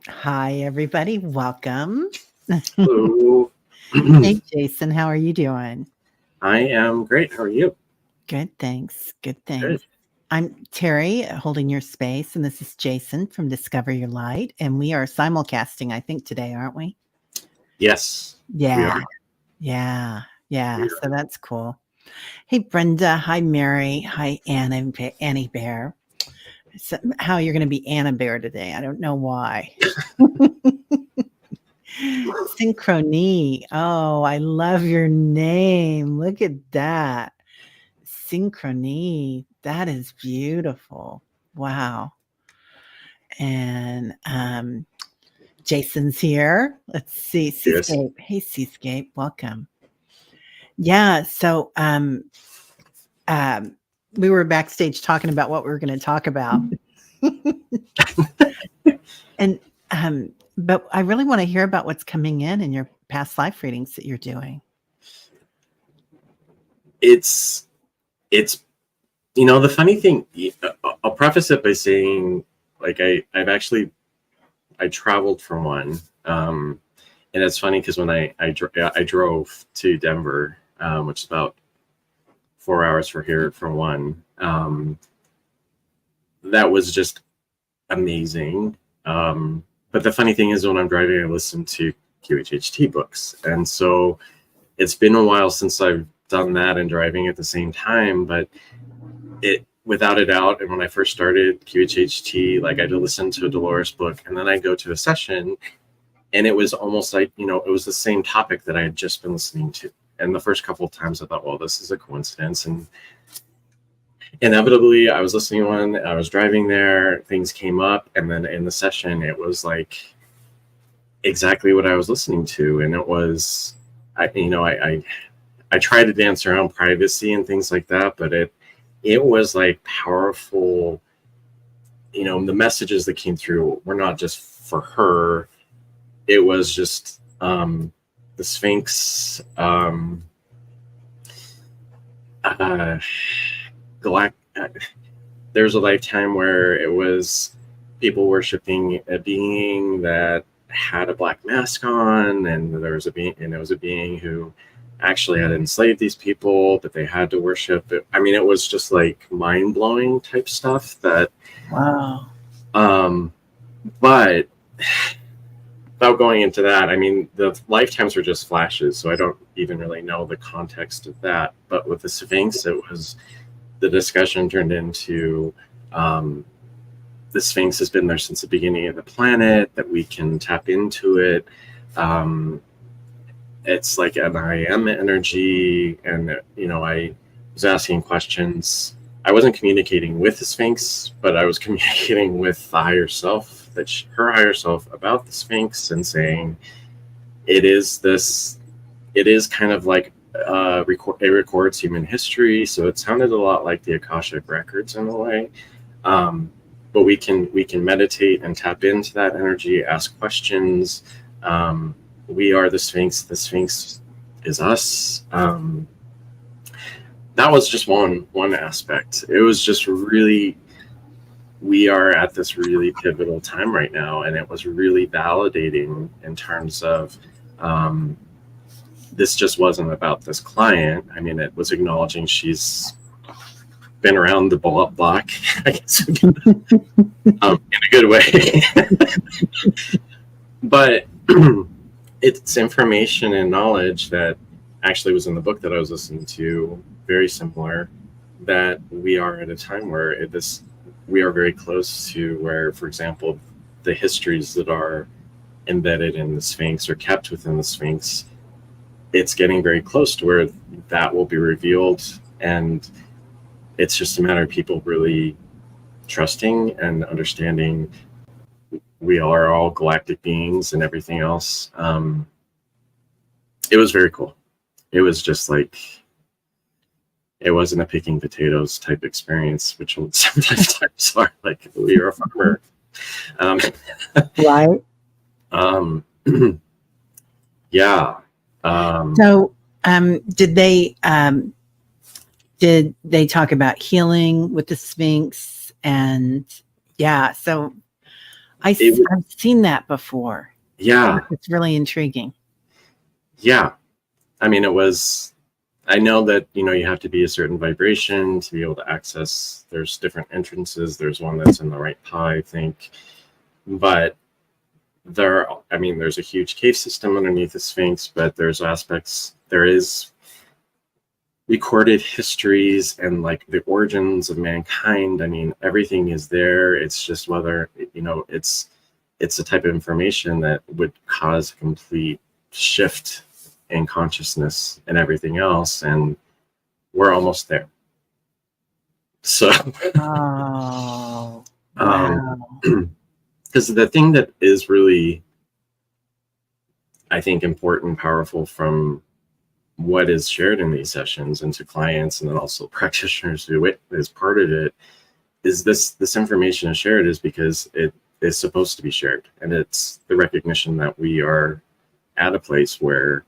Hi, everybody. Welcome. Hello. Hey, Jason. How are you doing? I am great. How are you? Good, thanks. Good, Good. thanks. I'm Terry, holding your space, and this is Jason from Discover Your Light. And we are simulcasting, I think, today, aren't we? Yes, we Yeah, are. yeah. We So are. that's cool. Hey, Brenda. Hi, Mary. Hi, Annie Bear. Somehow you're going to be Anna Bear today. I don't know why. Synchrony. Oh, I love your name. Look at that. Synchrony. That is beautiful. Wow. And Jason's here. Let's see. Yes. Seascape. Hey, Seascape. Welcome. Yeah. So um, we were backstage talking about what we were going to talk about. And but I really want to hear about what's coming in your past life readings that you're doing. It's the funny thing. I'll preface it by saying, like, I traveled for one, and it's funny because when I drove to Denver, which is about 4 hours from one. That was just amazing. But the funny thing is, when I'm driving, I listen to QHHT books, and so it's been a while since I've done that and driving at the same time. But it, without a doubt, and when I first started QHHT, like, I had to listen to a Dolores book, and then I go to a session, and it was almost like, it was the same topic that I had just been listening to. And the first couple of times I thought, well, this is a coincidence. And inevitably, I was listening to one, I was driving there, things came up, and then in the session, it was like exactly what I was listening to. And it was, I try to dance around privacy and things like that, but it was like powerful. The messages that came through were not just for her. It was just the Sphinx, there's a lifetime where it was people worshiping a being that had a black mask on, and there was a being, and it was a being who actually had enslaved these people, but they had to worship it. I mean, it was just like mind-blowing type stuff that Wow. But without going into that, I mean, the lifetimes were just flashes, so I don't even really know the context of that. But with the Sphinx, the discussion turned into the Sphinx has been there since the beginning of the planet, that we can tap into it. It's like an I am energy, and I was asking questions. I wasn't communicating with the Sphinx, but I was communicating with the higher self, her higher self, about the Sphinx, and saying it is kind of like it records human history. So it sounded a lot like the Akashic records in a way. But we can meditate and tap into that energy, ask questions. We are the Sphinx. The Sphinx is us. That was just one aspect. It was just really, we are at this really pivotal time right now, and it was really validating in terms of this just wasn't about this client. I mean, it was acknowledging she's been around the block, I guess, in a good way. But it's information and knowledge that actually was in the book that I was listening to, very similar, that we are at a time where we are very close to where, for example, the histories that are embedded in the Sphinx or kept within the Sphinx, it's getting very close to where that will be revealed. And it's just a matter of people really trusting and understanding we are all galactic beings and everything else. It was very cool. It was just like, it wasn't a picking potatoes type experience, which sometimes are. Like, you're a farmer. Right. Yeah. So, did they talk about healing with the Sphinx? And yeah, so I've seen that before. Yeah. It's really intriguing. Yeah. I mean, I know that, you have to be a certain vibration to be able to access. There's different entrances. There's one that's in the right pie, I think. But there's a huge cave system underneath the Sphinx, but there is recorded histories and like the origins of mankind. I mean, everything is there. It's just whether, it's a type of information that would cause a complete shift in consciousness and everything else. And we're almost there. So, oh, wow. Because the thing that is really, I think, important, powerful from what is shared in these sessions and to clients and then also practitioners who is part of it, is this information is shared is because it is supposed to be shared. And it's the recognition that we are at a place where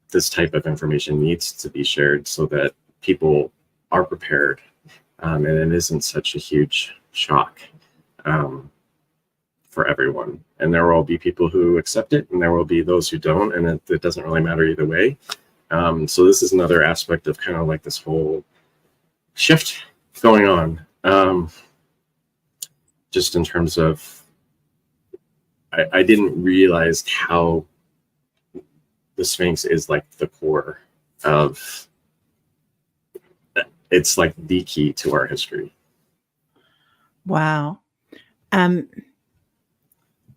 this type of information needs to be shared so that people are prepared, and it isn't such a huge shock for everyone. And there will be people who accept it, and there will be those who don't, and it doesn't really matter either way. So this is another aspect of kind of like this whole shift going on, just in terms of, I didn't realize how the Sphinx is like the core of, it's like the key to our history. Wow.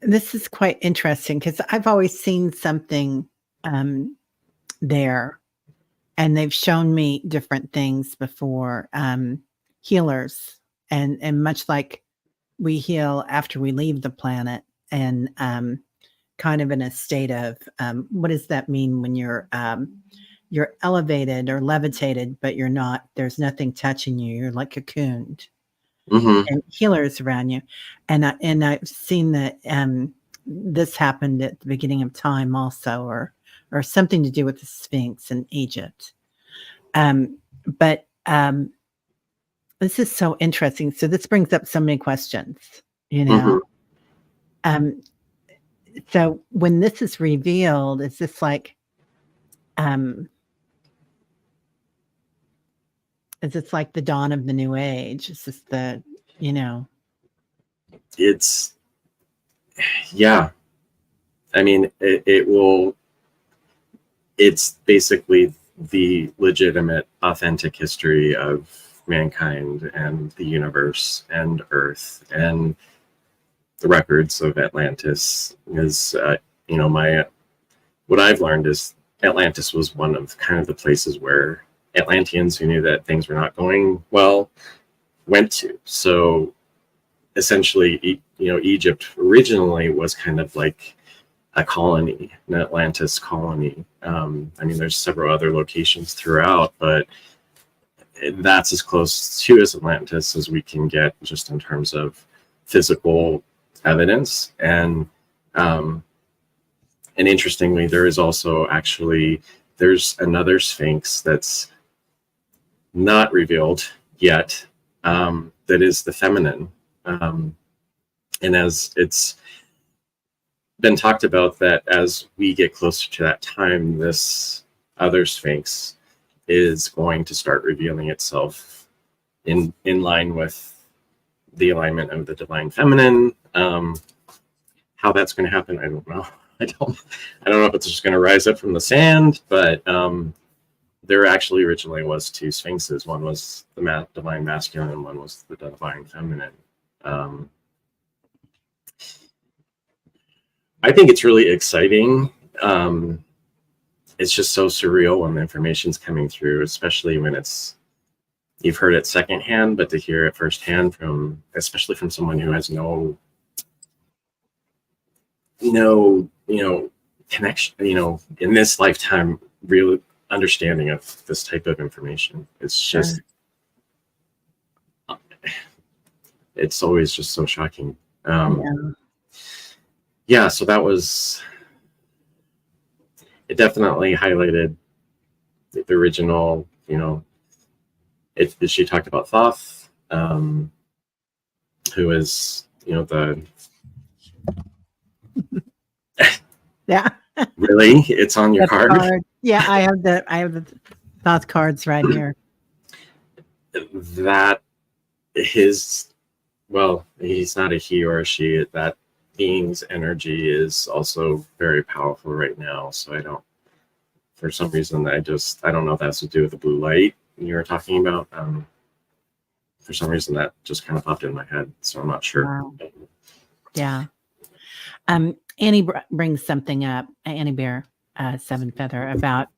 This is quite interesting because I've always seen something there, and they've shown me different things before, healers, and much like we heal after we leave the planet, and kind of in a state of, what does that mean when you're elevated or levitated, but you're not, there's nothing touching you, you're like cocooned. Mm-hmm. And healers around you. And I've seen that this happened at the beginning of time also, or something to do with the Sphinx in Egypt. But this is so interesting. So this brings up so many questions, Mm-hmm. So when this is revealed, is this like, the dawn of the new age? Is this It's, yeah. I mean, it's basically the legitimate, authentic history of mankind and the universe and Earth, and the records of Atlantis is, what I've learned is Atlantis was one of kind of the places where Atlanteans who knew that things were not going well went to. So essentially, Egypt originally was kind of like a colony, an Atlantis colony. There's several other locations throughout, but that's as close to as Atlantis as we can get just in terms of physical evidence. And interestingly, there is also there's another Sphinx that's not revealed yet, that is the feminine. And as it's been talked about, that as we get closer to that time, this other Sphinx is going to start revealing itself in line with the alignment of the divine feminine. How that's going to happen, I don't know. I don't know if it's just going to rise up from the sand, but there actually originally was two Sphinxes. One was the divine masculine, and one was the divine feminine. I think it's really exciting. It's just so surreal when the information's coming through, especially when you've heard it secondhand, but to hear it firsthand especially from someone who has no connection, in this lifetime, real understanding of this type of information. It's just, it's always just so shocking. Yeah, so that was, it definitely highlighted the original, she talked about Thoth, who is you know, the Yeah. really, it's on your The card. card. Yeah, I have the thoth cards right here. That his, well, he's not a he or a she. That being's energy is also very powerful right now. So I don't, for some reason, I don't know if that has to do with the blue light you were talking about. For some reason, that just kind of popped in my head. So I'm not sure. Wow. Yeah. Annie brings something up, Annie Bear, Seven Feather, about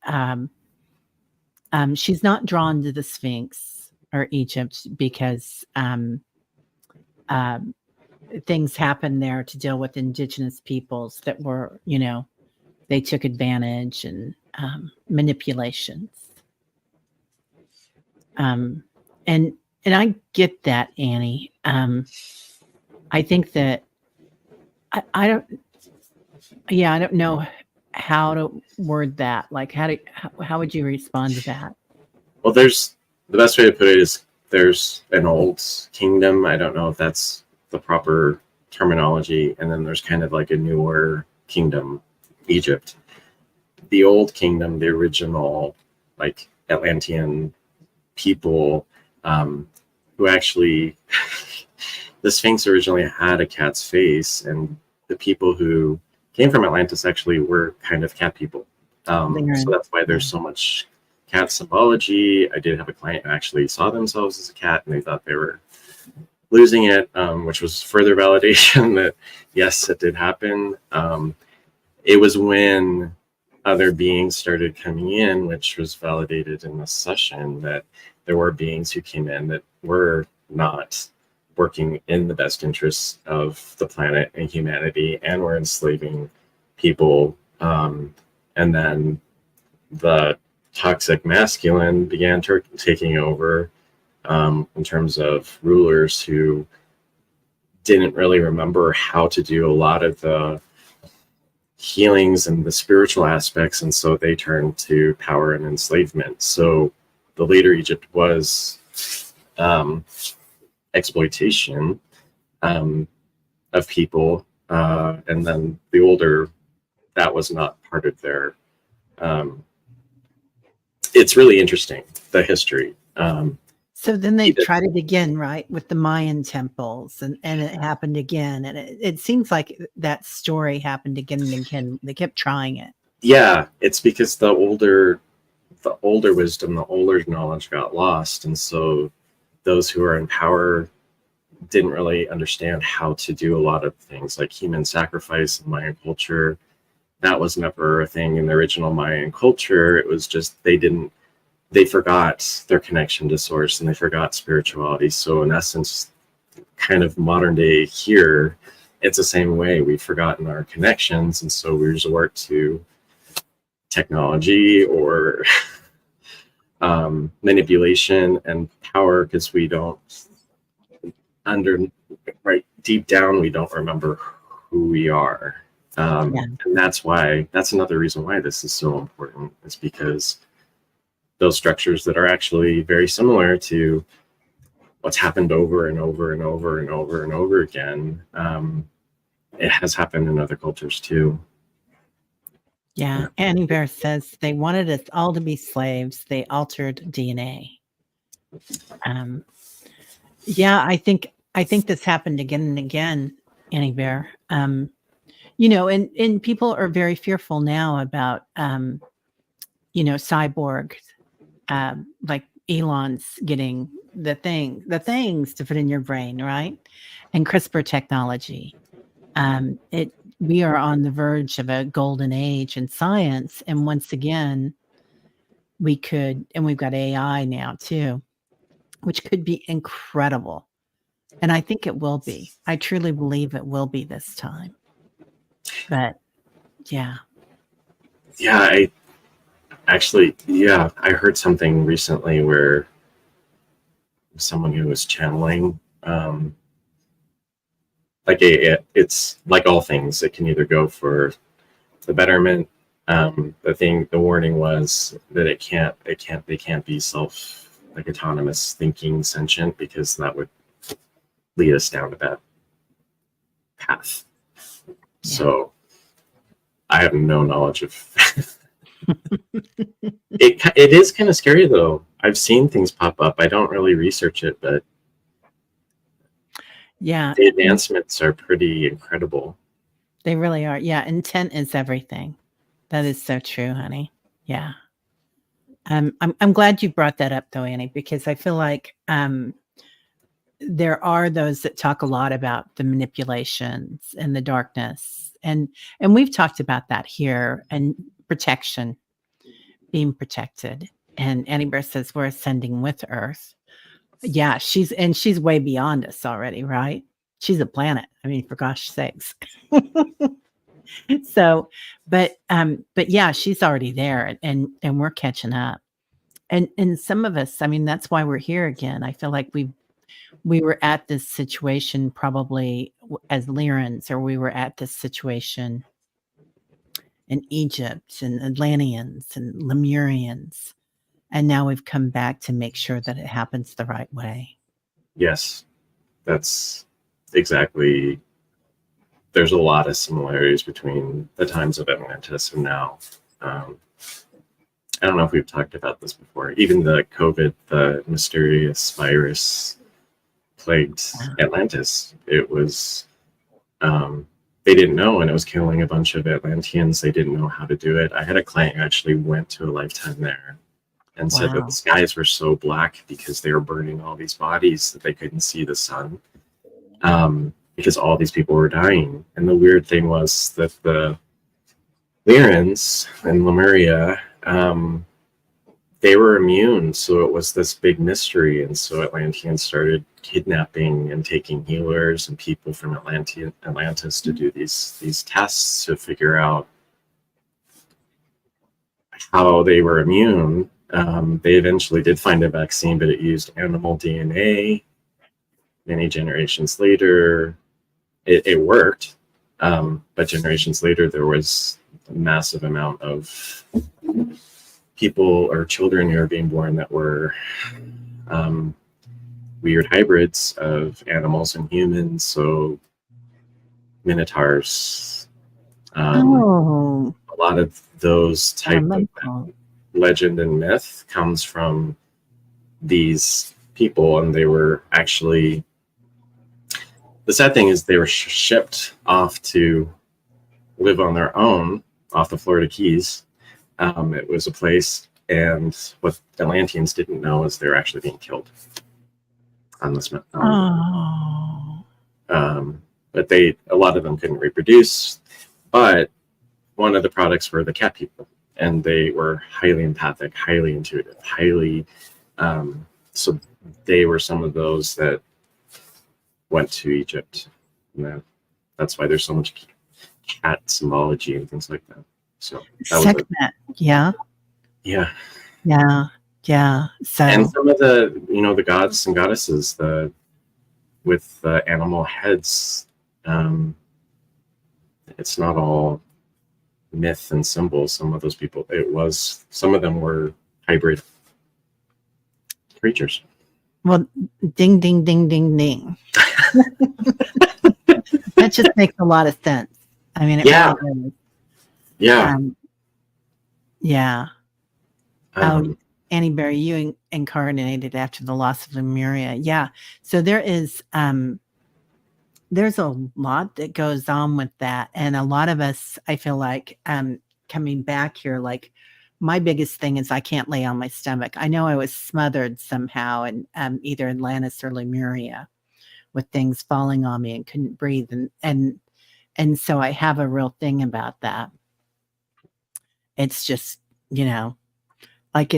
she's not drawn to the Sphinx or Egypt because things happened there to deal with indigenous peoples that were, you know, they took advantage and manipulations. And I get that, Annie. I think that I don't. Yeah, I don't know how to word that. Like, how would you respond to that? Well, there's the best way to put it is there's an old kingdom. I don't know if that's the proper terminology, and then there's kind of like a newer kingdom, Egypt. The old kingdom, the original, like Atlantean people, who actually, the Sphinx originally had a cat's face, and the people who came from Atlantis actually were kind of cat people. So that's why there's so much cat symbology. I did have a client who actually saw themselves as a cat, and they thought they were losing it, which was further validation that yes, it did happen. It was when other beings started coming in, which was validated in this session, that there were beings who came in that were not working in the best interests of the planet and humanity, and were enslaving people. And then the toxic masculine began taking over, in terms of rulers who didn't really remember how to do a lot of the healings and the spiritual aspects, and so they turned to power and enslavement. So the later Egypt was exploitation of people, and then the older, that was not part of their it's really interesting, the history. So then they tried it again, right, with the Mayan temples, and it happened again, and it seems like that story happened again and again. They kept trying it. Yeah, it's because the older wisdom, the older knowledge got lost, and so those who are in power didn't really understand how to do a lot of things, like human sacrifice in Mayan culture. That was never a thing in the original Mayan culture. It was just they forgot their connection to source, and they forgot spirituality. So in essence, kind of modern day here, it's the same way. We've forgotten our connections, and so we resort to technology or manipulation and power, because we don't deep down, we don't remember who we are. And that's another reason why this is so important, is because those structures that are actually very similar to what's happened over and over and over and over and over again, it has happened in other cultures too. Yeah, Annie Bear says they wanted us all to be slaves. They altered DNA. Yeah, I think this happened again and again, Annie Bear. You know, and people are very fearful now about you know, cyborg, like Elon's getting the things to put in your brain, right? And CRISPR technology. We are on the verge of a golden age in science, and once again, we've got AI now too, which could be incredible. And I think it will be. I truly believe it will be this time. But yeah. Yeah, I heard something recently where someone who was channeling, it's like all things, it can either go for the betterment. The warning was that they can't be autonomous thinking sentient, because that would lead us down to that path. So I have no knowledge of it is kind of scary though. I've seen things pop up. I don't really research it, but the advancements are pretty incredible. They really are. Yeah, intent is everything. That is so true, honey. Yeah. I'm glad you brought that up though, Annie, because I feel like there are those that talk a lot about the manipulations and the darkness. And we've talked about that here, and protection, being protected. And Annie Bear says we're ascending with Earth. Yeah, she's way beyond us already, right? She's a planet. I mean, for gosh sakes. So, but yeah, she's already there, and we're catching up. And some of us, I mean, that's why we're here again. I feel like we were at this situation probably as Lyrans, or we were at this situation in Egypt and Atlanteans and Lemurians. And now we've come back to make sure that it happens the right way. Yes, that's exactly. There's a lot of similarities between the times of Atlantis and now. I don't know if we've talked about this before. Even the COVID, the mysterious virus plagued Atlantis. It was, they didn't know, and it was killing a bunch of Atlanteans. They didn't know how to do it. I had a client who actually went to a lifetime there and said that the skies were so black because they were burning all these bodies that they couldn't see the sun, because all these people were dying. And the weird thing was that the Lyrans in Lemuria, they were immune, so it was this big mystery. And so Atlanteans started kidnapping and taking healers and people from Atlantis to do these tests to figure out how they were immune. They eventually did find a vaccine, but it used animal DNA. Many generations later, it worked, but generations later, there was a massive amount of people or children who are being born that were weird hybrids of animals and humans. So minotaurs, a lot of those type of legend and myth comes from these people, and they were actually, the sad thing is they were shipped off to live on their own off the Florida Keys. It was a place, and what Atlanteans didn't know is they were actually being killed on this. But a lot of them couldn't reproduce. But one of the products were the cat people, and they were highly empathic, highly intuitive, so they were some of those that went to Egypt. And that's why there's so much cat symbology and things like that. So that Sekhmet, yeah. So, and some of the, the gods and goddesses, with the animal heads, it's not all myth and symbols. Some of those people, some of them were hybrid creatures. Well, ding, ding, ding, ding, ding. That just makes a lot of sense. I mean, really is. Annie Berry, you incarnated after the loss of Lemuria. Yeah. So there's a lot that goes on with that. And a lot of us, I feel like, coming back here, like, my biggest thing is I can't lay on my stomach. I know I was smothered somehow in either Atlantis or Lemuria, with things falling on me and couldn't breathe. And so I have a real thing about that. It's just, like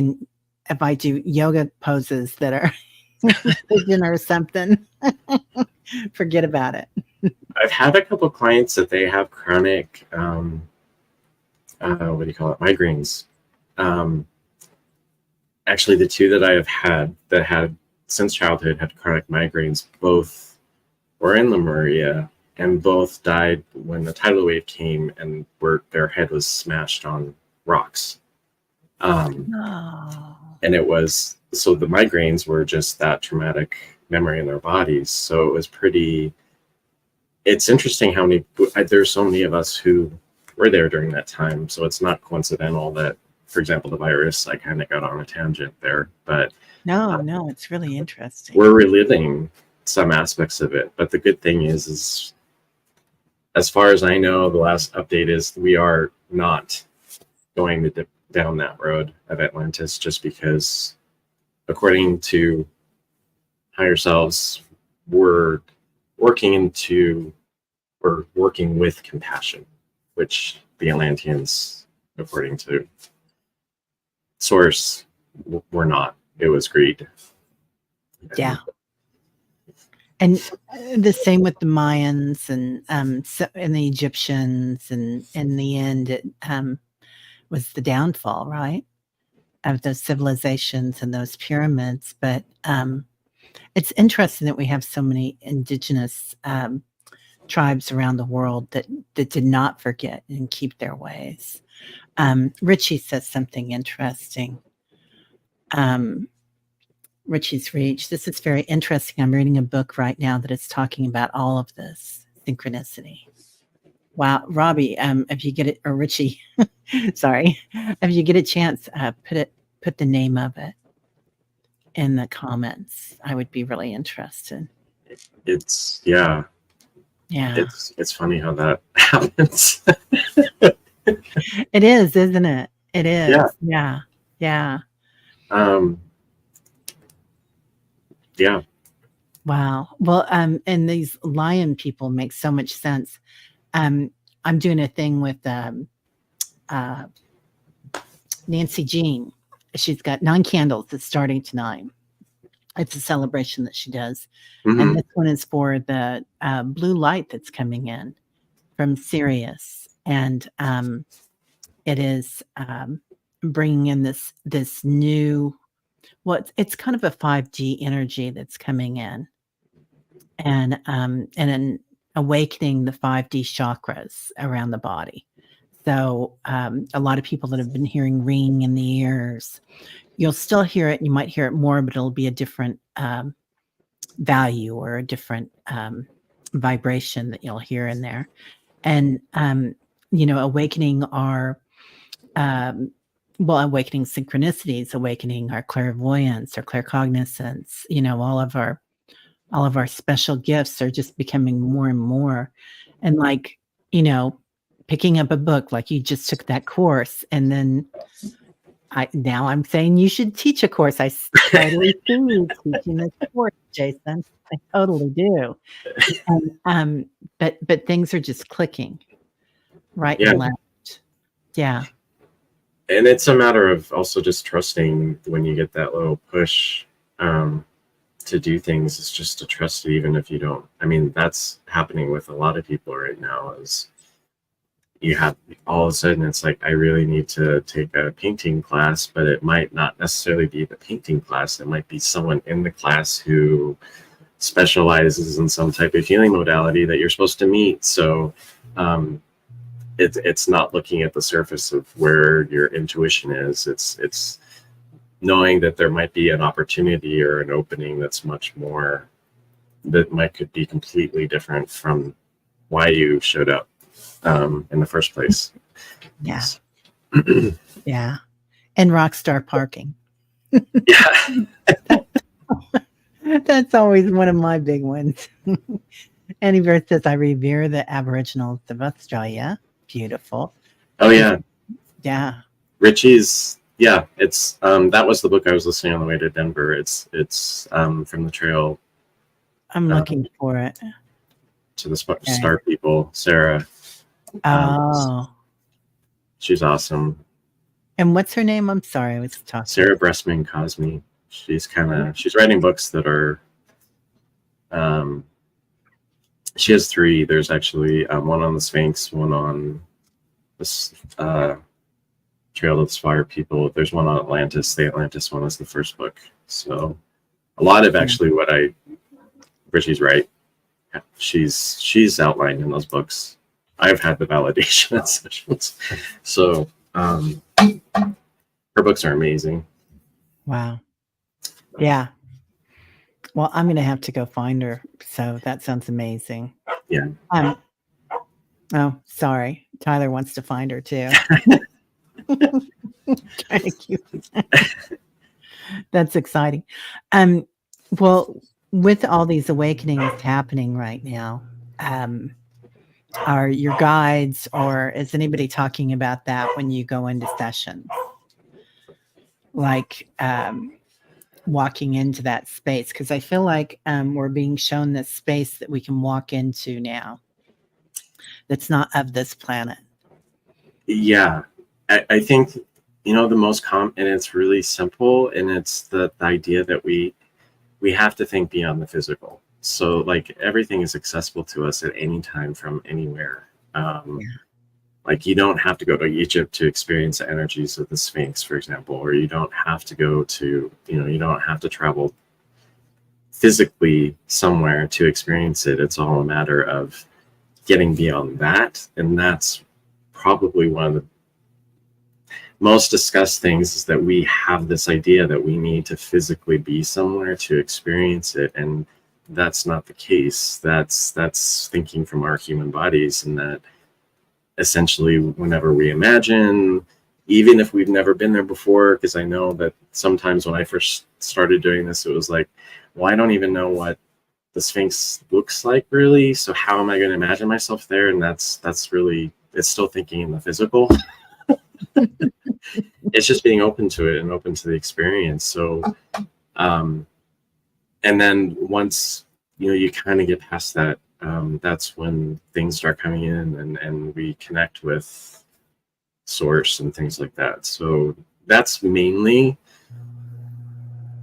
if I do yoga poses that are or something, forget about it. I've had a couple clients that they have chronic, what do you call it, migraines. Actually, the two that I have had that had since childhood had chronic migraines, both were in Lemuria, and both died when the tidal wave came and their head was smashed on rocks. And it was, so the migraines were just that traumatic memory in their bodies. So it it's interesting how many there's so many of us who were there during that time. So it's not coincidental that, for example, the virus. I kind of got on a tangent there, but No, it's really interesting. we're reliving some aspects of it. But the good thing is as far as I know, the last update is we are not going to dip down that road of Atlantis, just because, according to higher selves, we're working with compassion, which the Atlanteans, according to source, were not. It was greed. Yeah. And the same with the Mayans and the Egyptians, and in the end, it was the downfall, right, of those civilizations and those pyramids. But it's interesting that we have so many indigenous tribes around the world that did not forget and keep their ways. Richie says something interesting. Richie's Reach. This is very interesting. I'm reading a book right now that is talking about all of this synchronicity. Wow, Robbie, if you get it, or Richie, sorry, if you get a chance, put the name of it in the comments. I would be really interested. It's It's funny how that happens. It is, isn't it? It is. Yeah. Yeah. Yeah. Wow. Well, and these lion people make so much sense. I'm doing a thing with Nancy Jean. She's got 9 candles that's starting tonight. It's a celebration that she does. Mm-hmm. And this one is for the blue light that's coming in from Sirius. And it is bringing in this new, well, it's kind of a 5G energy that's coming in, and an awakening the 5D chakras around the body. So a lot of people that have been hearing ringing in the ears, you'll still hear it. You might hear it more, but it'll be a different value or a different vibration that you'll hear in there. And awakening our awakening synchronicities, awakening our clairvoyance or claircognizance, all of our special gifts are just becoming more and more. And picking up a book, like you just took that course, and then I'm saying you should teach a course. I totally see you teaching this course, Jason. I totally do. And, but things are just clicking right and left. Yeah. And it's a matter of also just trusting when you get that little push to do things. It's just to trust it, even if you don't. I mean, that's happening with a lot of people right now. Is you have all of a sudden it's like, I really need to take a painting class, but it might not necessarily be the painting class. It might be someone in the class who specializes in some type of healing modality that you're supposed to meet. So it's not looking at the surface of where your intuition is. It's knowing that there might be an opportunity or an opening that's much more, that could be completely different from why you showed up in the first place. Yeah. Yeah. And rockstar parking. Yeah. That's always one of my big ones. Annie Birth says, I revere the Aboriginals of Australia. Beautiful. Oh yeah. Yeah. Richie's, yeah, it's that was the book I was listening on the way to Denver. It's from the trail. I'm looking for it. To the Star People, Sarah. She's awesome. And what's her name? I'm sorry, I was talking. Sarah Bressman Cosme. She's writing books that are she has 3. There's actually one on the Sphinx, one on this Trail of the Fire People. There's one on Atlantis. The Atlantis one is the first book. So a lot of actually what Richie's right. She's outlined in those books. I've had the validation sessions. So her books are amazing. Wow. Yeah. Well, I'm going to have to go find her. So that sounds amazing. Yeah. Oh, sorry. Tyler wants to find her too. Trying to keep That's exciting. Well, with all these awakenings happening right now, are your guides or is anybody talking about that when you go into sessions? Like walking into that space? Because I feel like we're being shown this space that we can walk into now that's not of this planet. Yeah. I think, the most common, and it's really simple, and it's the idea that we have to think beyond the physical. So like everything is accessible to us at any time from anywhere. Like you don't have to go to Egypt to experience the energies of the Sphinx, for example, or you don't have to go to, you don't have to travel physically somewhere to experience it. It's all a matter of getting beyond that. And that's probably one of the most discussed things, is that we have this idea that we need to physically be somewhere to experience it. And that's not the case. That's thinking from our human bodies, and that essentially whenever we imagine, even if we've never been there before, because I know that sometimes when I first started doing this, it was like, well, I don't even know what the Sphinx looks like really, so how am I going to imagine myself there? And that's really, it's still thinking in the physical. It's just being open to it and open to the experience. So and then once you kind of get past that, that's when things start coming in, and we connect with source and things like that. So that's mainly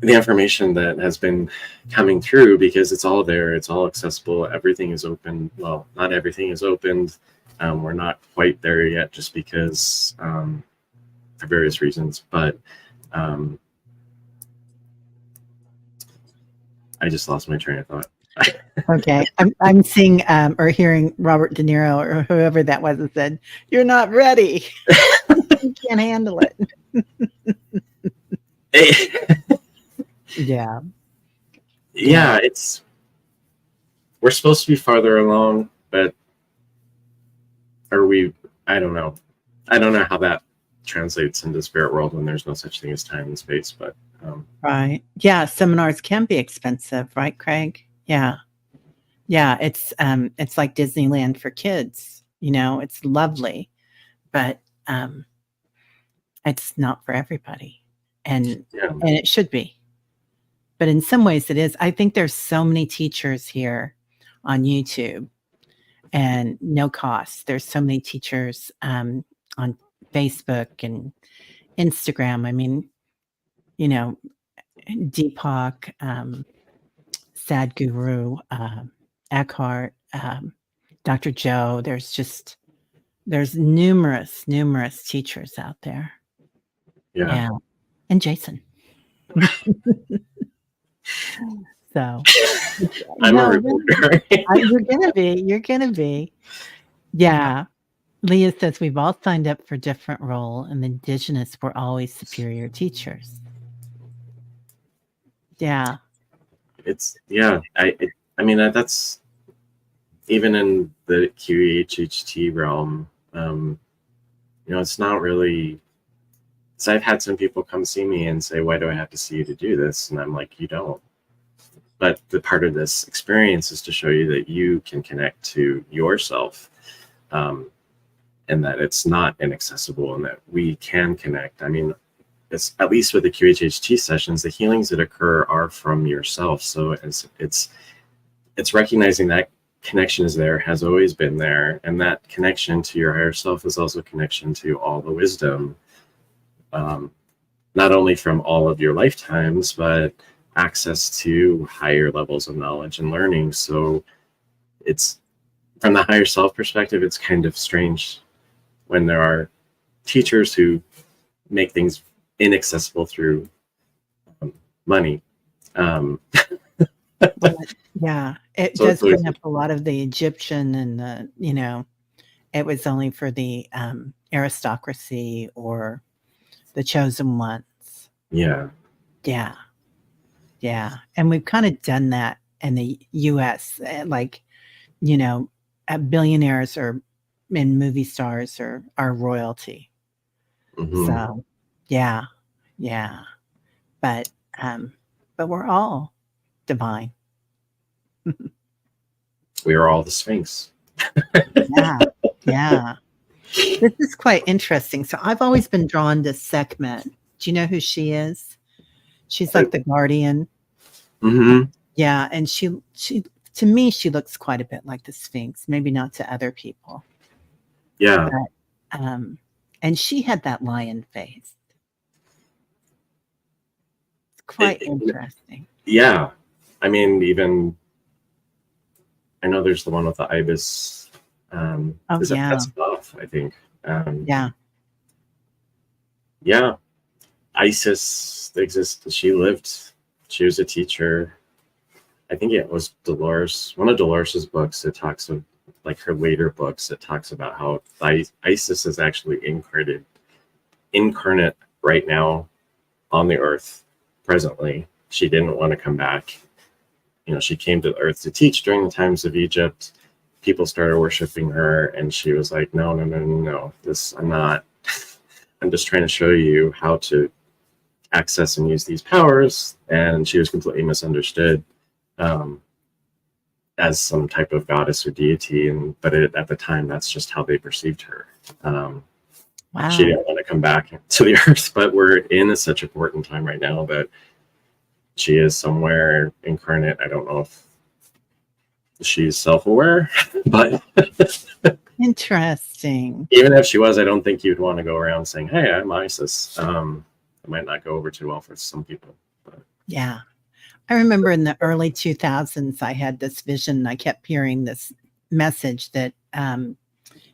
the information that has been coming through, because it's all there, it's all accessible, everything is open. Well, not everything is opened. We're not quite there yet, just because for various reasons, but I just lost my train of thought. Okay, I'm seeing or hearing Robert De Niro or whoever that was that said, "You're not ready. You can't handle it." Yeah. Yeah, we're supposed to be farther along, but are we? I don't know. I don't know how that translates into spirit world when there's no such thing as time and space. But Right. Yeah, seminars can be expensive, right, Craig? Yeah. Yeah, it's like Disneyland for kids, it's lovely, but it's not for everybody. And yeah, and it should be. But in some ways it is. I think there's so many teachers here on YouTube and no cost. There's so many teachers on Facebook and Instagram. I mean, Deepak, Sadhguru, Eckhart, Dr. Joe. There's numerous teachers out there. yeah. And Jason. So I'm a no, reporter. you're gonna be. Yeah. Leah says we've all signed up for different role, and the indigenous were always superior teachers. Yeah. It's I mean that's even in the QEHHT realm. It's not really. So I've had some people come see me and say, "Why do I have to see you to do this?" And I'm like, "You don't." But the part of this experience is to show you that you can connect to yourself, and that it's not inaccessible, and that we can connect. I mean, it's at least with the QHHT sessions, the healings that occur are from yourself. So it's recognizing that connection is there, has always been there, and that connection to your higher self is also a connection to all the wisdom, not only from all of your lifetimes, but access to higher levels of knowledge and learning. So it's, from the higher self perspective, it's kind of strange when there are teachers who make things inaccessible through money. Yeah, it So does bring up a lot of the Egyptian and it was only for the aristocracy or the chosen ones. Yeah. Yeah. And we've kind of done that in the US, like, billionaires or and movie stars are royalty. Mhm. So, yeah, yeah. But we're all divine. We are all the Sphinx. Yeah, yeah. This is quite interesting. So I've always been drawn to Sekhmet. Do you know who she is? She's like the guardian. Hmm. Yeah, and she to me she looks quite a bit like the Sphinx. Maybe not to other people, Yeah. but and she had that lion face. It's quite interesting. Yeah. I mean, even I know there's the one with the ibis. Oh Is it yeah, Petzval, I think. yeah. Yeah. Isis exists. She lived. She was a teacher. I think it was Dolores. One of Dolores's books. It talks of like her later books. It talks about how Isis is actually incarnate right now on the earth presently. She didn't want to come back. She came to the earth to teach during the times of Egypt. People started worshiping her, and she was like, no, no, no, no, no. I'm not. I'm just trying to show you how to access and use these powers. And she was completely misunderstood as some type of goddess or deity. But at the time, that's just how they perceived her. Wow. She didn't want to come back to the earth, but we're in such an important time right now that she is somewhere incarnate. I don't know if she's self-aware, but Interesting. even if she was, I don't think you'd want to go around saying, hey, I'm Isis. It might not go over too well for some people. But. Yeah. I remember in the early 2000s, I had this vision. I kept hearing this message that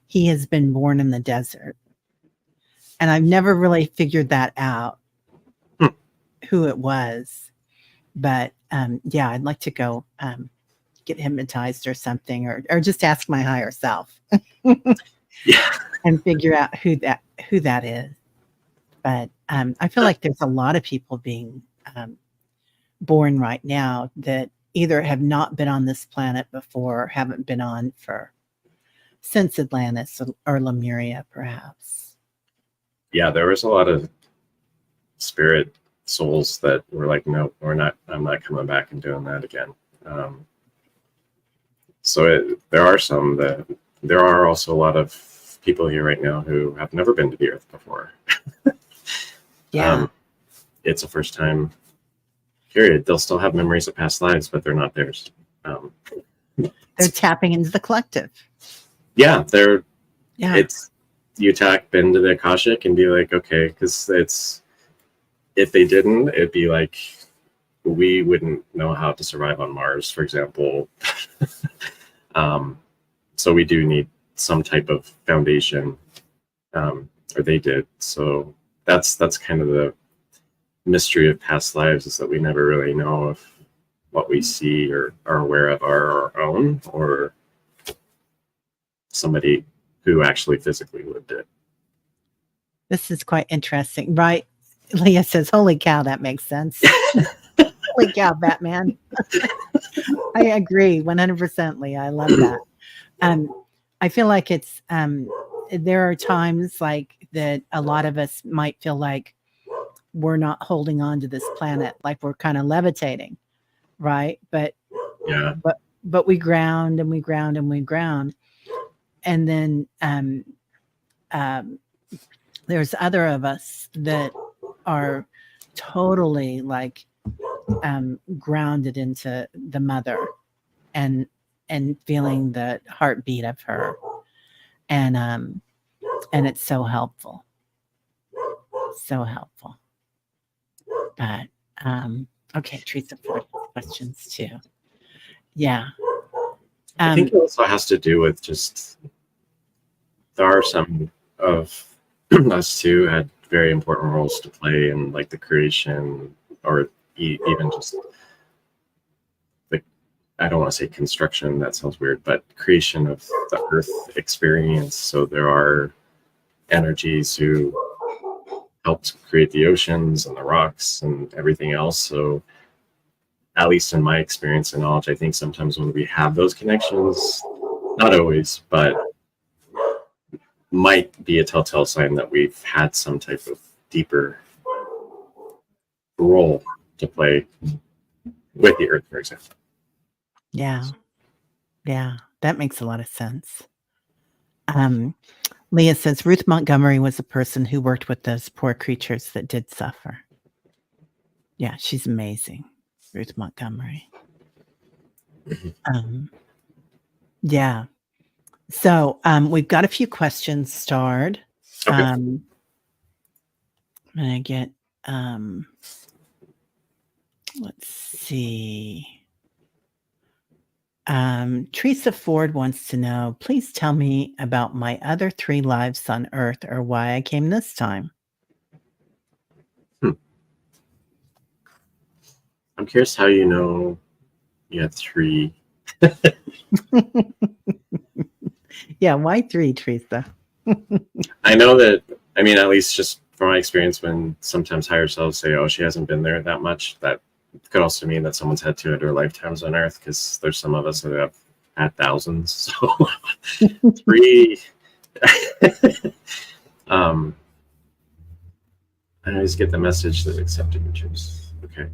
he has been born in the desert. And I've never really figured that out, who it was. But yeah, I'd like to go get hypnotized or something, or just ask my higher self Yeah. and figure out who that is. But I feel like there's a lot of people being born right now that either have not been on this planet before or haven't been on since Atlantis or Lemuria, perhaps. Yeah, there was a lot of spirit souls that were like, no, I'm not coming back and doing that again. There are some that there are also a lot of people here right now who have never been to the earth before. Yeah. It's a first time period. They'll still have memories of past lives, but they're not theirs. They're tapping into the collective. Yeah, Yeah. It's you tap into the Akashic and be like, okay, because if they didn't, it'd be like we wouldn't know how to survive on Mars, for example. So we do need some type of foundation, or they did. So that's kind of the mystery of past lives, is that we never really know if what we see or are aware of are our own or somebody who actually physically lived it. This is quite interesting, right? Leah says, holy cow, that makes sense. Holy cow, Batman. I agree 100%, Leah. I love that. I feel like it's there are times like that a lot of us might feel like we're not holding on to this planet, like we're kind of levitating, right? But Yeah. But we ground and we ground and we ground. And then there's other of us that are totally like grounded into the mother and feeling the heartbeat of her, and it's so helpful. But okay, Teresa, 4 questions too. Yeah. I think it also has to do with just there are some of us too had very important roles to play in like the creation or even just the, I don't want to say construction, that sounds weird, but creation of the earth experience. So there are energies who helped create the oceans and the rocks and everything else. So at least in my experience and knowledge, I think sometimes when we have those connections, Not always, but might be a telltale sign that we've had some type of deeper role to play with the earth, for example. Yeah. Yeah. That makes a lot of sense. Leah says Ruth Montgomery was a person who worked with those poor creatures that did suffer. Yeah, she's amazing, Ruth Montgomery. Yeah. So we've got a few questions starred. Okay. I'm gonna get let's see. Teresa Ford wants to know, please tell me about my other 3 lives on Earth or why I came this time. I'm curious how you know you had 3. Yeah, why 3, Teresa? I know that, I mean, at least just from my experience, when sometimes higher selves say, oh, she hasn't been there that much, that could also mean that someone's had 200 lifetimes on Earth, because there's some of us that have had thousands. So 3. I always get the message that accepting the truth. Okay.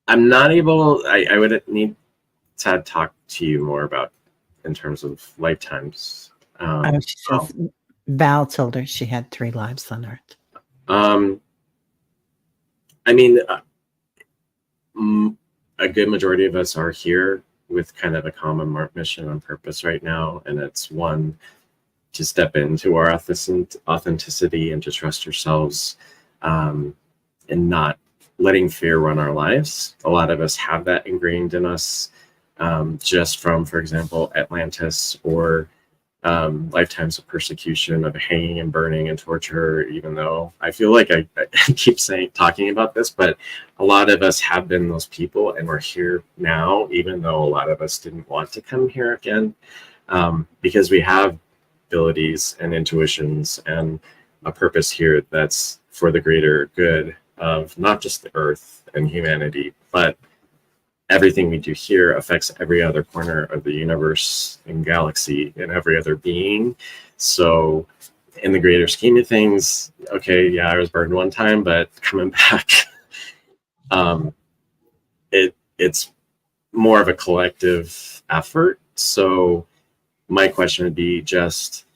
I'm not able. I would need to talk to you more about in terms of lifetimes. She says Val told her she had 3 lives on Earth. I mean, a good majority of us are here with kind of a common mission and purpose right now, and it's one, to step into our authenticity and to trust ourselves, and not letting fear run our lives. A lot of us have that ingrained in us, just from, for example, Atlantis, or lifetimes of persecution, of hanging and burning and torture. Even though I feel like I keep talking about this, but a lot of us have been those people, and we're here now, even though a lot of us didn't want to come here again, because we have abilities and intuitions and a purpose here that's for the greater good of not just the earth and humanity, but everything we do here affects every other corner of the universe and galaxy and every other being. So in the greater scheme of things, okay, yeah, I was burned one time, but coming back, it's more of a collective effort. So my question would be just,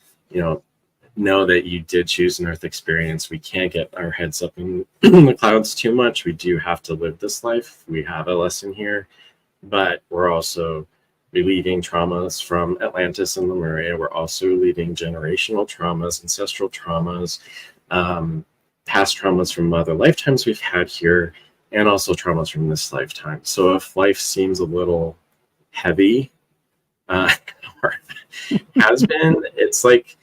know that you did choose an earth experience. We can't get our heads up in the clouds too much. We do have to live this life. We have a lesson here, but we're also relieving traumas from Atlantis and Lemuria. We're also relieving generational traumas, ancestral traumas, past traumas from other lifetimes we've had here, and also traumas from this lifetime. So if life seems a little heavy, or has been, it's like,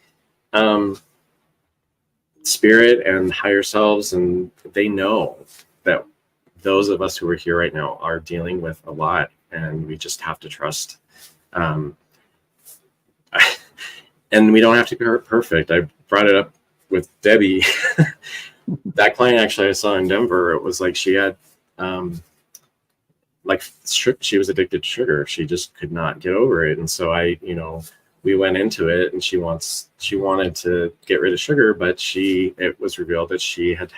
spirit and higher selves, and they know that those of us who are here right now are dealing with a lot, and we just have to trust. And we don't have to be perfect. I brought it up with Debbie. That client actually I saw in Denver, it was like she had she was addicted to sugar. She just could not get over it. And so we went into it, and she wanted to get rid of sugar, but it was revealed that she had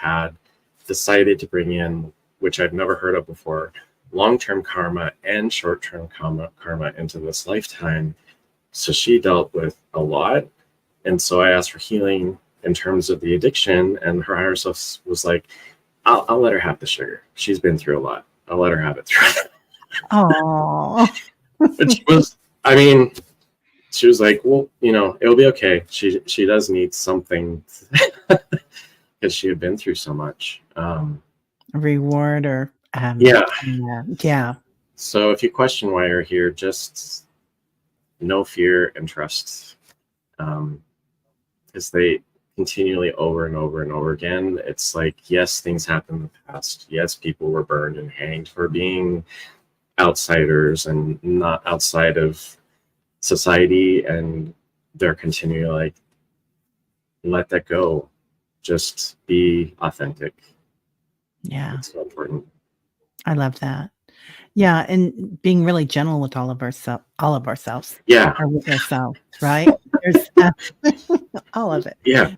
decided to bring in, which I've never heard of before, long-term karma and short-term karma into this lifetime. So she dealt with a lot. And so I asked for healing in terms of the addiction, and her higher self was like, I'll let her have the sugar. She's been through a lot. I'll let her have it through. Oh. Which was, I mean, she was like, well, it'll be okay. She does need something because she had been through so much. Reward or yeah. So if you question why you're here, just no fear and trust, because they continually, over and over and over again, it's like, yes, things happened in the past. Yes, people were burned and hanged for being outsiders and not outside of society, and they're continually like, let that go, just be authentic. Yeah, it's so important. I love that. Yeah, and being really gentle with all of ourselves, Yeah, or with ourselves, right? There's, all of it. yeah,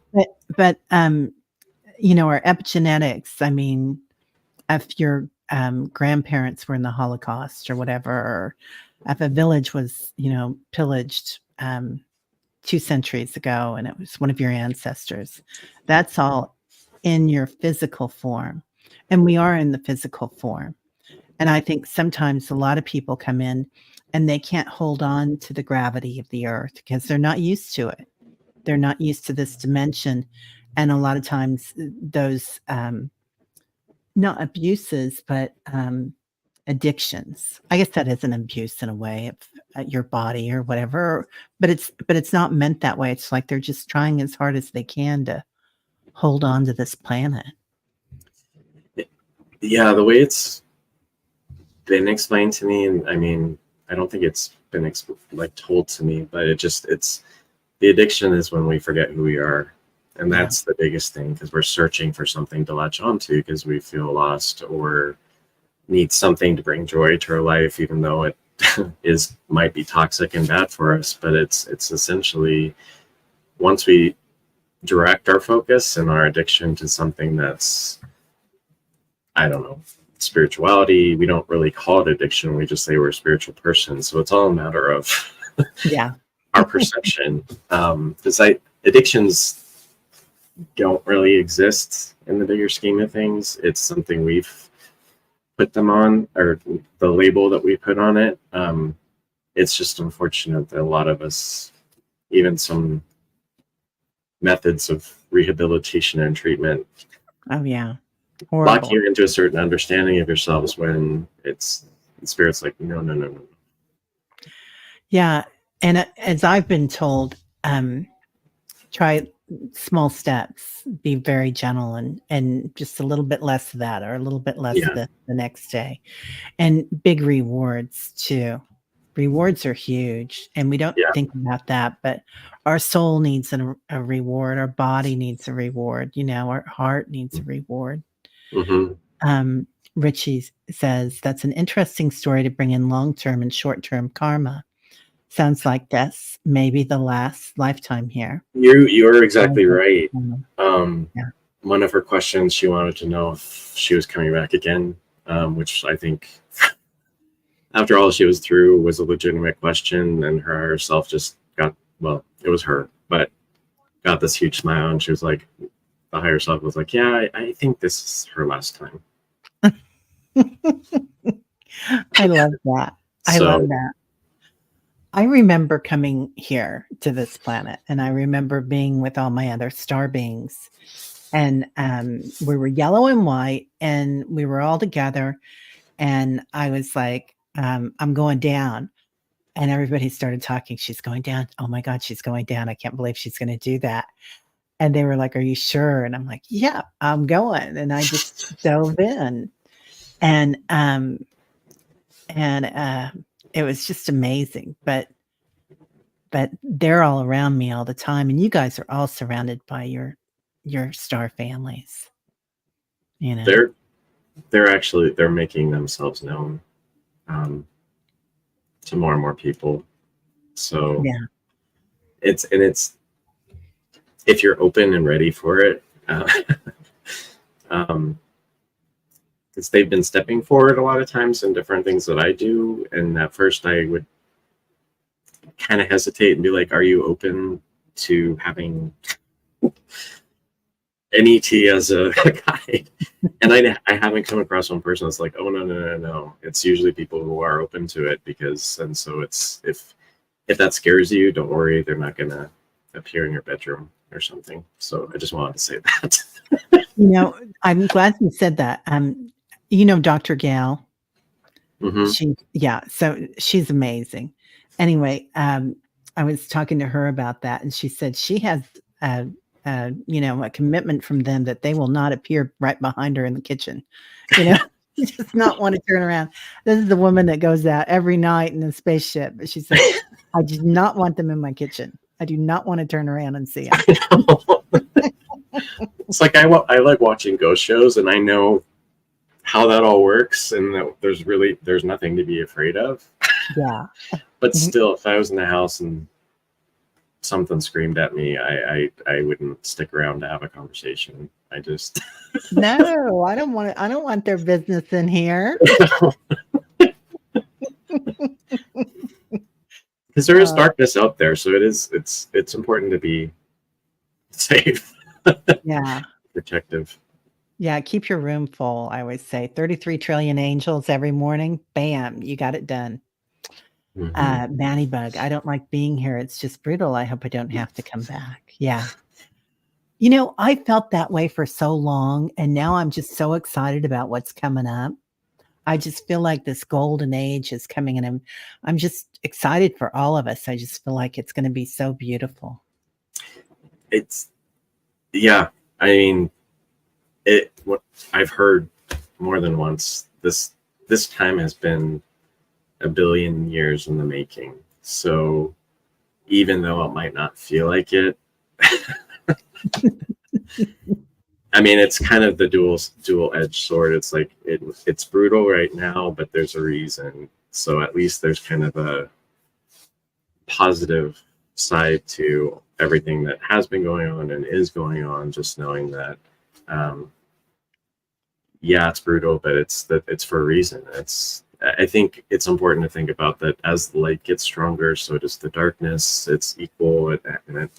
But, our epigenetics, I mean, if your, grandparents were in the Holocaust or whatever, or if a village was, pillaged, 2 centuries ago and it was one of your ancestors, that's all in your physical form, and we are in the physical form. And I think sometimes a lot of people come in and they can't hold on to the gravity of the earth because they're not used to it. They're not used to this dimension. And a lot of times those, not abuses, but addictions. I guess that is an abuse in a way of your body or whatever, but it's not meant that way. It's like they're just trying as hard as they can to hold on to this planet. yeah. The way it's been explained to me, and I mean, I don't think it's been like told to me, but it's the addiction is when we forget who we are, and Yeah. that's the biggest thing because we're searching for something to latch onto because we feel lost or need something to bring joy to our life, even though it might be toxic and bad for us. But it's essentially once we direct our focus and our addiction to something that's, I don't know, spirituality. We don't really call it addiction. We just say we're a spiritual person. So it's all a matter of Yeah. our perception. Because addictions don't really exist in the bigger scheme of things. It's something we've put them on, or the label that we put on it. It's just unfortunate that a lot of us, even some methods of rehabilitation and treatment, Oh, yeah. lock Horrible. you into a certain understanding of yourselves when it's the spirit's like, no, no, no, no. Yeah. And as I've been told, try small steps, be very gentle, and just a little bit less of that or a little bit less Yeah, the next day. And big rewards too. Rewards are huge, and we don't yeah, think about that, but our soul needs a reward, our body needs a reward, our heart needs a reward. hmm Um, Richie says, "That's an interesting story to bring in long-term and short-term karma. Sounds like that's maybe the last lifetime here." you're Sounds exactly like right. karma. Um, Yeah. one of her questions, she wanted to know if she was coming back again, which I think, after all she was through, was a legitimate question, and her higher self just got, well, it was her, but got this huge smile, and she was like, the higher self was like, yeah, I think this is her last time. I love that. I love So that. I remember coming here to this planet, and I remember being with all my other star beings, and we were yellow and white, and we were all together, and I was like, "I'm going down," and everybody started talking. "She's going down. Oh my God, she's going down. I can't believe she's going to do that." And they were like, "Are you sure?" And I'm like, "Yeah, I'm going." And I just dove in, and and it was just amazing. But they're all around me all the time, and you guys are all surrounded by your star families, you know? they're they're making themselves known, um, to more and more people. So Yeah. it's if you're open and ready for it, um, because they've been stepping forward a lot of times in different things that I do. And at first, I would kind of hesitate and be like, "Are you open to having an ET as a guide?" And I haven't come across one person that's like, "Oh, no, no, no, no." It's usually people who are open to it, because, and so it's, if that scares you, don't worry, they're not gonna appear in your bedroom or something. So I just wanted to say that. I'm glad you said that. Dr. Gal, hmm so she's amazing. Anyway, I was talking to her about that, and she said she has, a commitment from them that they will not appear right behind her in the kitchen. You know, she does not want to turn around. This is the woman that goes out every night in the spaceship. But she said, "I do not want them in my kitchen. I do not want to turn around and see them." It's like I like watching ghost shows, and I know how that all works, and that there's nothing to be afraid of. Yeah. But still, if I was in the house and something screamed at me, I wouldn't stick around to have a conversation. I just No, I don't want their business in here. because there is darkness out there, so it's important to be safe, Yeah. protective. Yeah, keep your room full, I always say. 33 trillion angels every morning. Bam, you got it done. Manny Bug, I don't like being here. It's just brutal. I hope I don't have to come back. Yeah. You know, I felt that way for so long, and now I'm just so excited about what's coming up. I just feel like this golden age is coming, and I'm just excited for all of us. I just feel like it's going to be so beautiful. It's yeah. I mean, what I've heard more than once, this time has been a billion years in the making. So even though it might not feel like it, I mean, it's kind of the dual edged sword. It's like it's brutal right now, but there's a reason. So at least there's kind of a positive side to everything that has been going on and is going on. Just knowing that, yeah, it's brutal, but it's for a reason. I think it's important to think about that as the light gets stronger, so does the darkness. It's equal, and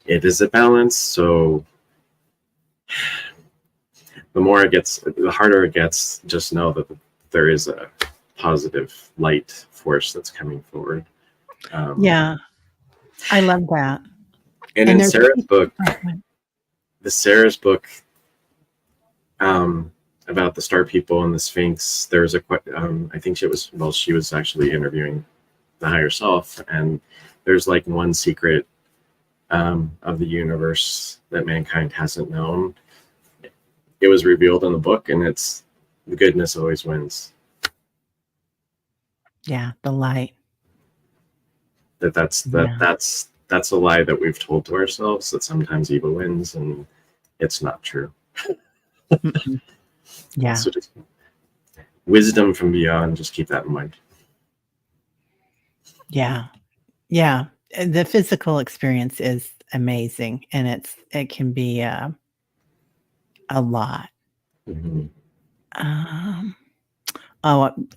it is a balance. So the harder it gets, just know that there is a positive light force that's coming forward. Yeah, I love that. And in Sarah's book, about the star people and the Sphinx, there was I think she was actually interviewing the higher self, and there's like one secret of the universe that mankind hasn't known. It was revealed in the book, and it's the goodness always wins. Yeah, the light. That's a lie that we've told to ourselves, that sometimes evil wins, and it's not true. Yeah. So just wisdom from beyond, just keep that in mind. Yeah. Yeah. The physical experience is amazing, and it can be a lot.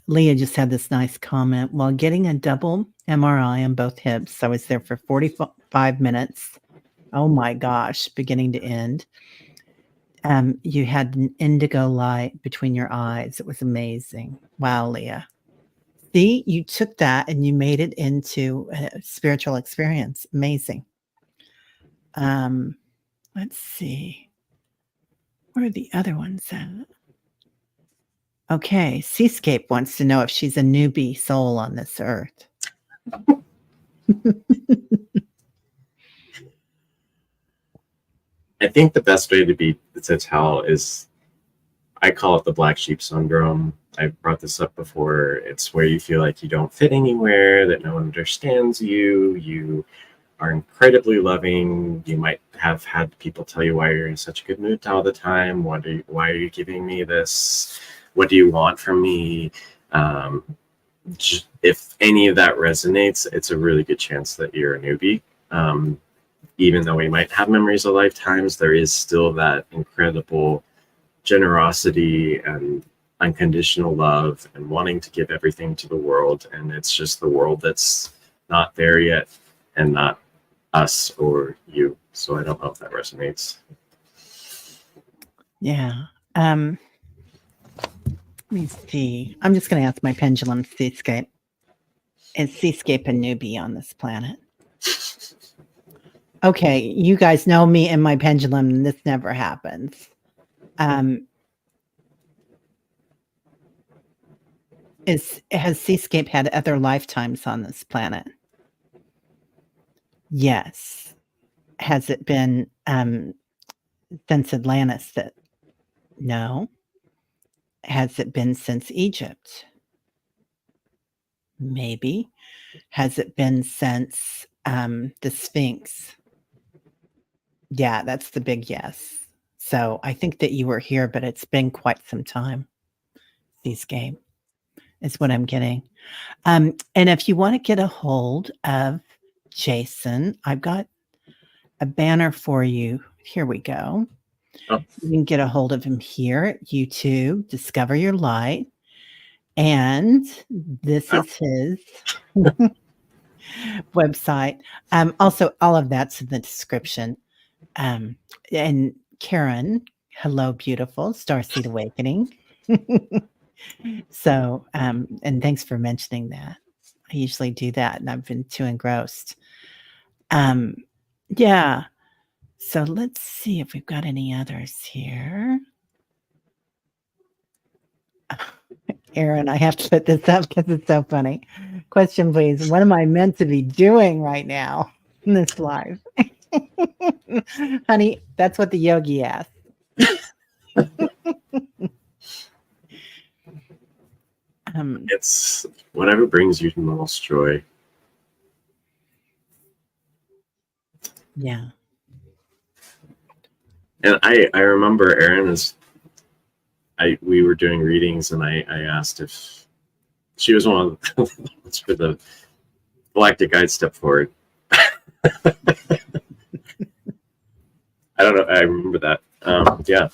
Leah just had this nice comment. While getting a double MRI on both hips, I was there for 45 minutes. Oh my gosh, beginning to end. You had an indigo light between your eyes. It was amazing. Wow, Leah. See, you took that and you made it into a spiritual experience. Amazing. Let's see. Where are the other ones at? Okay, Seascape wants to know if she's a newbie soul on this earth. I think the best way to tell is, I call it the black sheep syndrome. I've brought this up before. It's where you feel like you don't fit anywhere, that no one understands you. You are incredibly loving. You might have had people tell you why you're in such a good mood all the time. Why are you giving me this? What do you want from me? If any of that resonates, it's a really good chance that you're a newbie. Even though we might have memories of lifetimes, there is still that incredible generosity and unconditional love and wanting to give everything to the world. And it's just the world that's not there yet, and not us or you. So I don't know if that resonates. Yeah. Let me see. I'm just going to ask my pendulum, Seascape. Is Seascape a newbie on this planet? Okay, you guys know me and my pendulum, and this never happens. Has Seascape had other lifetimes on this planet? Yes. Has it been since Atlantis? No. Has it been since Egypt? Maybe. Has it been since the Sphinx? Yeah, that's the big yes. So I think that you were here, but it's been quite some time. seascape is what I'm getting. And if you want to get a hold of Jason, I've got a banner for you. Here we go. Oh. You can get a hold of him here at YouTube, Discover Your Light. And this is his website. Also, all of that's in the description. And Karen, hello, beautiful, Starseed Awakening. So, and thanks for mentioning that. I usually do that, and I've been too engrossed. Yeah. So let's see if we've got any others here. Aaron, I have to put this up because it's so funny. Question, please. What am I meant to be doing right now in this life? Honey, that's what the yogi asked. It's whatever brings you the most joy. Yeah. And I remember Erin we were doing readings, and I asked if she was one of the ones for the Galactic Guides step forward. I don't know. I remember that. Yeah.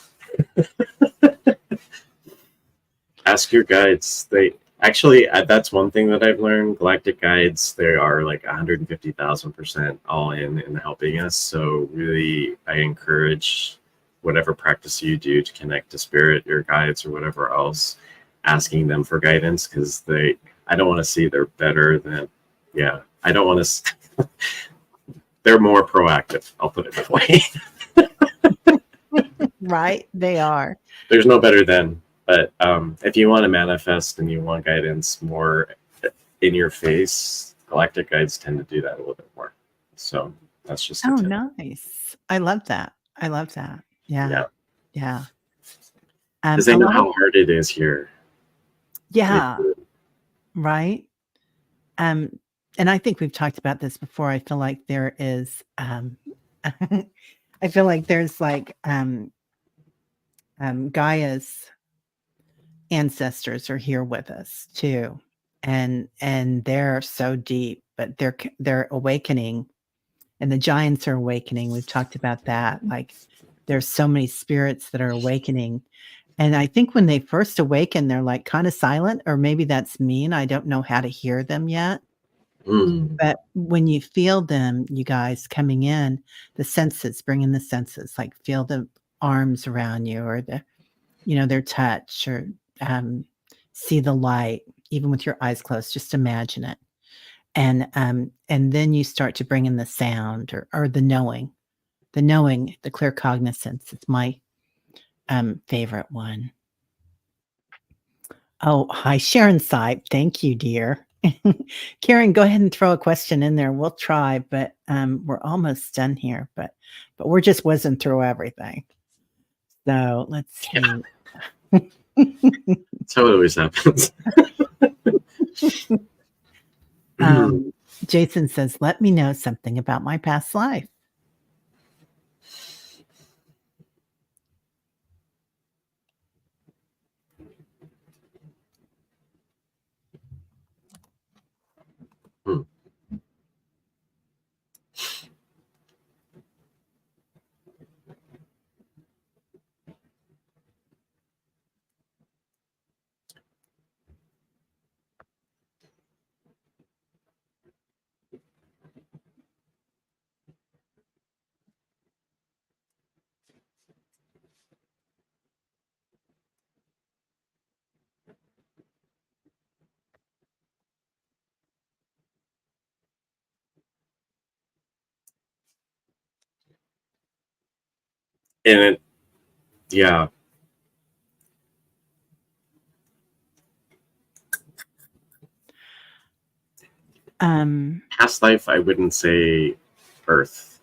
Ask your guides. They actually, that's one thing that I've learned. Galactic Guides, they are like 150,000% all in helping us. So really, I encourage whatever practice you do to connect to spirit, your guides, or whatever else, asking them for guidance, because I don't want to see they're better than, yeah, I don't want to, they're more proactive. I'll put it that way. Right, they are. There's no better than, but if you want to manifest and you want guidance more in your face, Galactic Guides tend to do that a little bit more. So that's just a tip. Nice. I love that. I love that. Yeah. Yeah. Because they know how hard it is here. Yeah. Right. And I think we've talked about this before. I feel like there is I feel like there's like Gaia's ancestors are here with us too. And they're so deep, but they're awakening, and the giants are awakening. We've talked about that. Like there's so many spirits that are awakening. And I think when they first awaken, they're like kind of silent, or maybe that's mean. I don't know how to hear them yet. But when you feel them, you guys coming in, the senses, bringing the senses, like feel the arms around you, or their touch, or see the light, even with your eyes closed, just imagine it. And then you start to bring in the sound, or the knowing, the clear cognizance. It's my favorite one. Oh, hi, Sharon Sipe. Thank you, dear. Karen, go ahead and throw a question in there. We'll try, but we're almost done here. But we're just whizzing through everything. So let's see. That's how it always happens. Jason says, let me know something about my past life. And yeah. Past life, I wouldn't say Earth.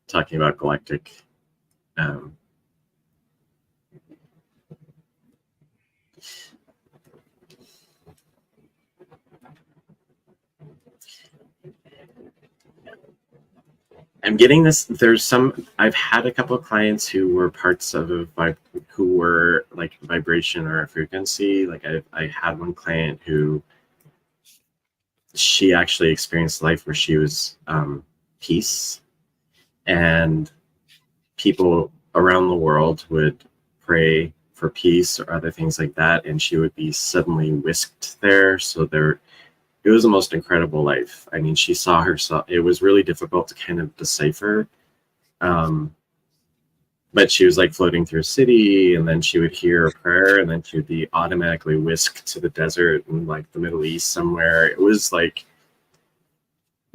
Talking about galactic. I'm getting this. I've had a couple of clients who were parts of who were like a vibration or a frequency. Like I had one client who, she actually experienced life where she was peace, and people around the world would pray for peace or other things like that, and she would be suddenly whisked there. So there, it was the most incredible life. I mean, she saw herself. It was really difficult to kind of decipher. But she was like floating through a city, and then she would hear a prayer, and then she would be automatically whisked to the desert in like the Middle East somewhere. It was like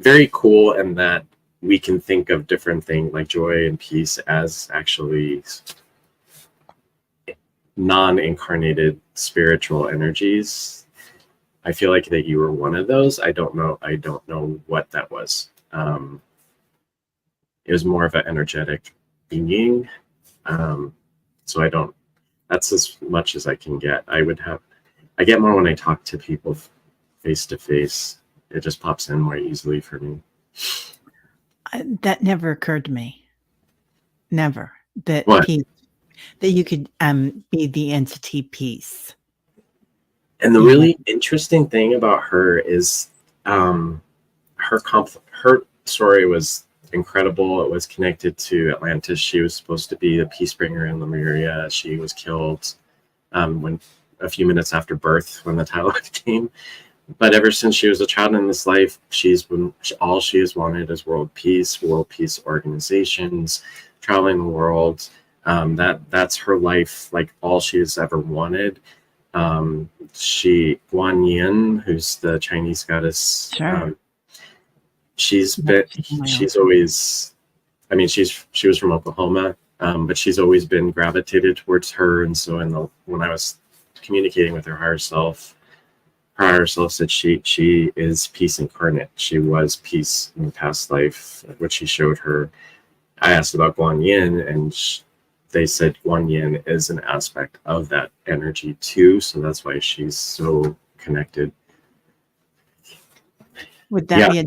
very cool, and that we can think of different things like joy and peace as actually non-incarnated spiritual energies. I feel like that you were one of those. I don't know what that was. It was more of an energetic being. So that's as much as I can get. I get more when I talk to people face to face. It just pops in more easily for me. That never occurred to me. Never. That What? peace, that you could be the entity peace. And the really interesting thing about her is her story was incredible. It was connected to Atlantis. She was supposed to be the peace bringer in Lemuria. She was killed when a few minutes after birth when the Talmud came. But ever since she was a child in this life, all she has wanted is world peace organizations, traveling the world. That's her life, like all she has ever wanted. Guan Yin, who's the Chinese goddess, Sure. she was from Oklahoma, but she's always been gravitated towards her. And so when I was communicating with her higher self said she is peace incarnate. She was peace in the past life, which she showed her. I asked about Guan Yin, and they said Guan Yin is an aspect of that energy too. So that's why she's so connected. Would that be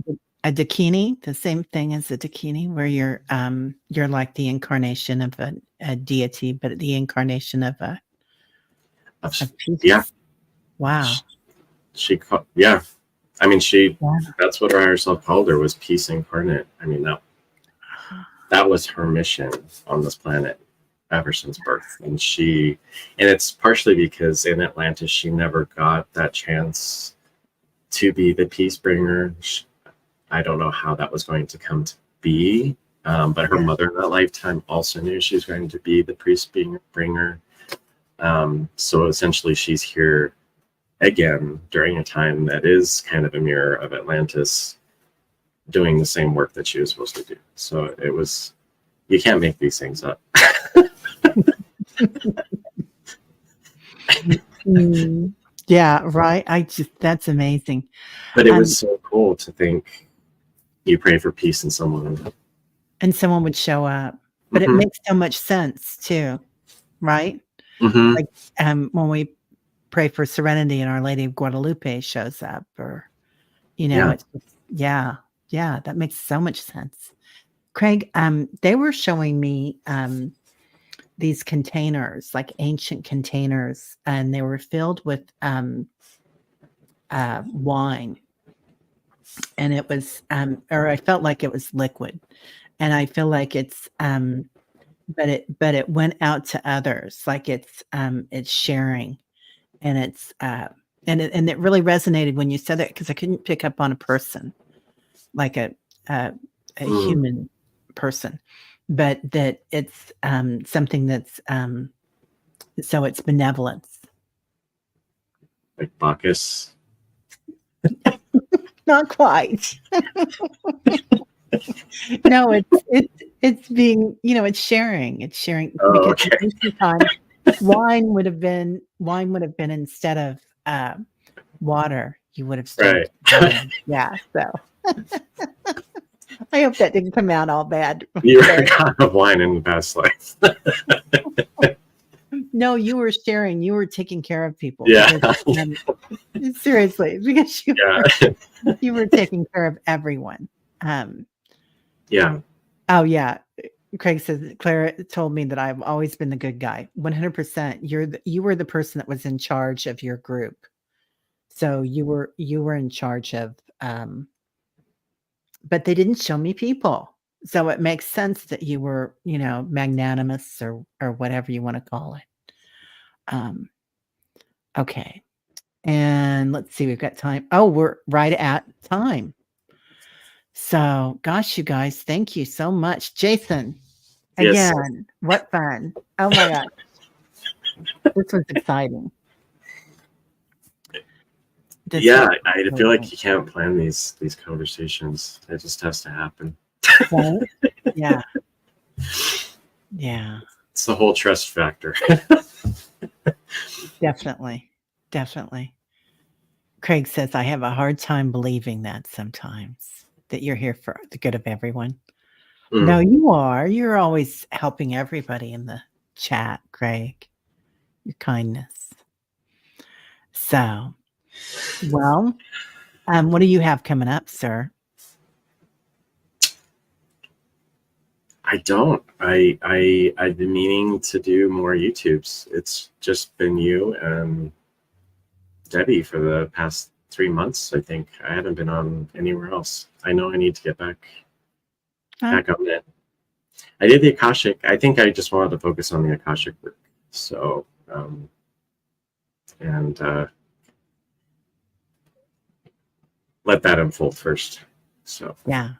a Dakini, the same thing as a Dakini, where you're like the incarnation of a deity, but the incarnation of peace? Yeah. Wow. That's what her higher self called her, was peace incarnate. I mean, that was her mission on this planet ever since birth. And it's partially because in Atlantis, she never got that chance to be the peace bringer. I don't know how that was going to come to be. But her mother in that lifetime also knew she was going to be the peace bringer. So essentially she's here again during a time that is kind of a mirror of Atlantis, doing the same work that she was supposed to do. So you can't make these things up. Yeah, right. That's amazing. But it was so cool to think you pray for peace and someone would show up. But it makes so much sense too, right? Mm-hmm. Like when we pray for serenity and Our Lady of Guadalupe shows up, or it's just, that makes so much sense. Craig, they were showing me these containers, like ancient containers, and they were filled with wine, and it was or I felt like it was liquid, and I feel like it's but it went out to others, like it's sharing, and it's and it really resonated when you said that, because I couldn't pick up on a person, like a human person, but that it's something that's so it's benevolence, like Bacchus. Not quite. No, it's being, it's sharing. It's sharing, because in ancient times, wine would have been instead of water. You would have started. Right. Yeah. So I hope that didn't come out all bad. You were a god of wine in the past life. No, you were sharing. You were taking care of people. Yeah. Because, seriously, because you were taking care of everyone. Yeah. Oh yeah. Craig says Clara told me that I've always been the good guy. 100%. You were the person that was in charge of your group. So you were in charge of but they didn't show me people. So it makes sense that you were, magnanimous or whatever you want to call it. Okay. And let's see, we've got time. Oh, we're right at time. So, gosh, you guys, thank you so much. Jason, Yes. again, what fun. Oh my gosh. This was exciting. Yeah, I feel like you can't plan these conversations. It just has to happen. Right? Yeah. Yeah. It's the whole trust factor. Definitely. Craig says, I have a hard time believing that sometimes, that you're here for the good of everyone. No, you are. You're always helping everybody in the chat, Craig. Your kindness. So, well, what do you have coming up, sir? I don't. I've been meaning to do more YouTubes. It's just been you and Debbie for the past 3 months, I think. I haven't been on anywhere else. I know I need to get back on it. I did the Akashic. I think I just wanted to focus on the Akashic work. So, and let that unfold first. So yeah.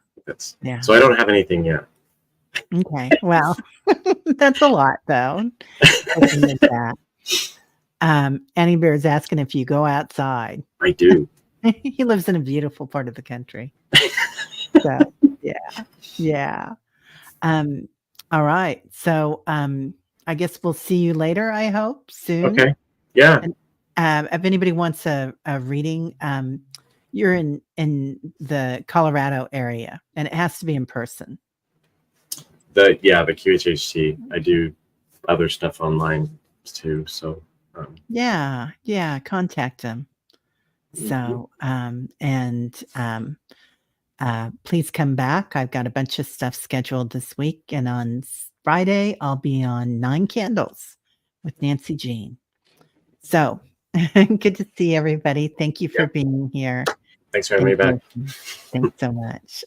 So I don't have anything yet. Okay. Well, that's a lot though. Annie Bear is asking if you go outside. I do. He lives in a beautiful part of the country. So yeah. All right. So I guess we'll see you later, I hope, soon. Okay. Yeah. And if anybody wants a reading, you're in the Colorado area, and it has to be in person. The QHHT. I do other stuff online too. So yeah, contact them. So please come back. I've got a bunch of stuff scheduled this week, and on Friday I'll be on 9 Candles with Nancy Jean. So good to see everybody. Thank you for being here. Thanks for having me back. Thanks so much.